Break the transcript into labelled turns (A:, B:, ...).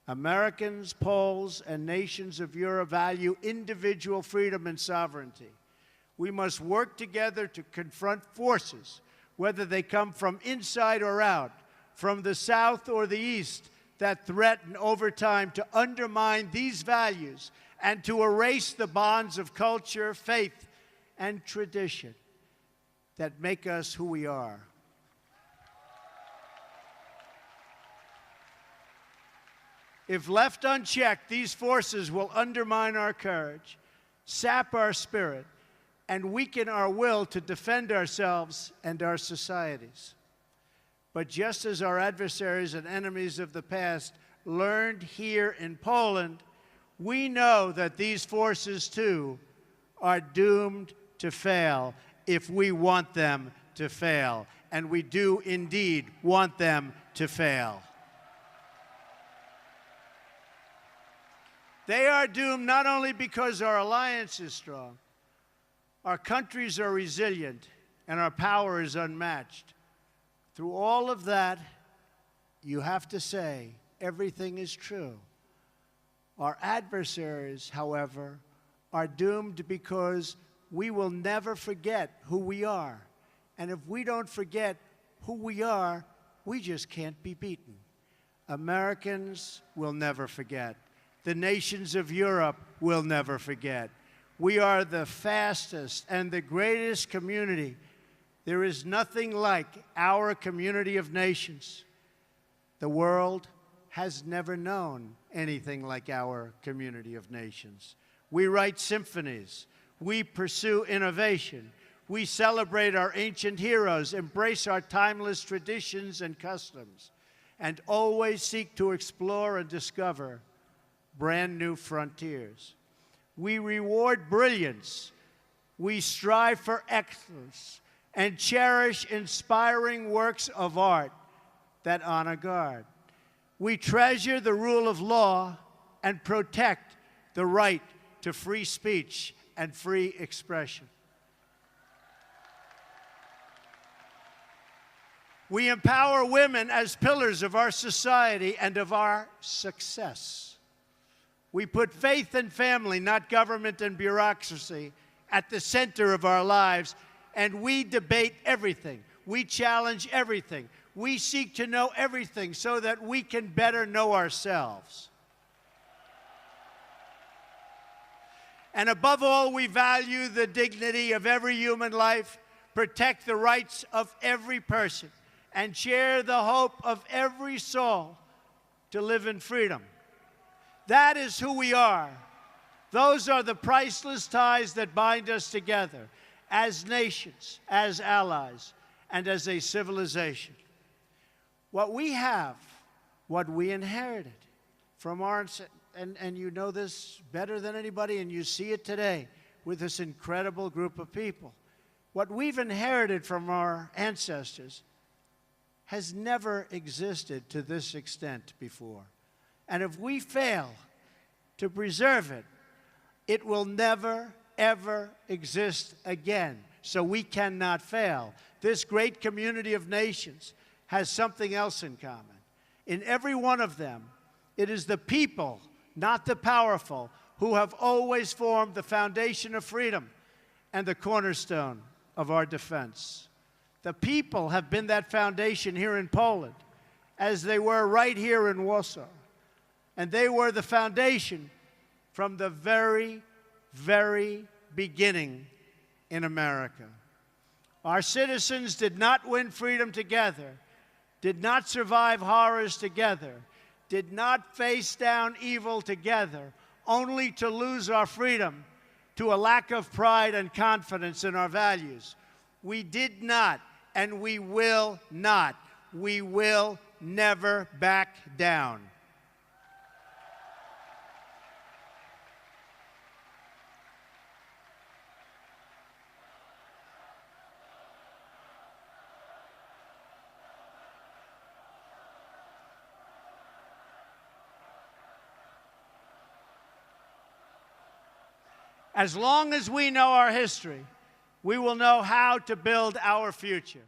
A: Americans, Poles, and nations of Europe value individual freedom and sovereignty. We must work together to confront forces, whether they come from inside or out, from the South or the East, that threaten over time to undermine these values and to erase the bonds of culture, faith, and tradition that make us who we are. If left unchecked, these forces will undermine our courage, sap our spirit, and weaken our will to defend ourselves and our societies. But just as our adversaries and enemies of the past learned here in Poland, we know that these forces, too, are doomed to fail if we want them to fail. And we do indeed want them to fail. They are doomed not only because our alliance is strong, our countries are resilient, and our power is unmatched. Through all of that, you have to say everything is true. Our adversaries, however, are doomed because we will never forget who we are. And if we don't forget who we are, we just can't be beaten. Americans will never forget. The nations of Europe will never forget. We are the fastest and the greatest community. There is nothing like our community of nations. The world has never known anything like our community of nations. We write symphonies. We pursue innovation. We celebrate our ancient heroes, embrace our timeless traditions and customs, and always seek to explore and discover brand new frontiers. We reward brilliance. We strive for excellence and cherish inspiring works of art that honor God. We treasure the rule of law and protect the right to free speech and free expression. We empower women as pillars of our society and of our success. We put faith and family, not government and bureaucracy, at the center of our lives, and we debate everything. We challenge everything. We seek to know everything so that we can better know ourselves. And above all, we value the dignity of every human life, protect the rights of every person, and share the hope of every soul to live in freedom. That is who we are. Those are the priceless ties that bind us together as nations, as allies, and as a civilization. What we have, what we inherited from our, and you know this better than anybody, and you see it today with this incredible group of people. What we've inherited from our ancestors has never existed to this extent before. And if we fail to preserve it, it will never, ever exist again. So we cannot fail. This great community of nations has something else in common. In every one of them, it is the people, not the powerful, who have always formed the foundation of freedom and the cornerstone of our defense. The people have been that foundation here in Poland, as they were right here in Warsaw. And they were the foundation from the very, very beginning in America. Our citizens did not win freedom together, did not survive horrors together, did not face down evil together, only to lose our freedom to a lack of pride and confidence in our values. We did not, and we will not. We will never back down. As long as we know our history, we will know how to build our future.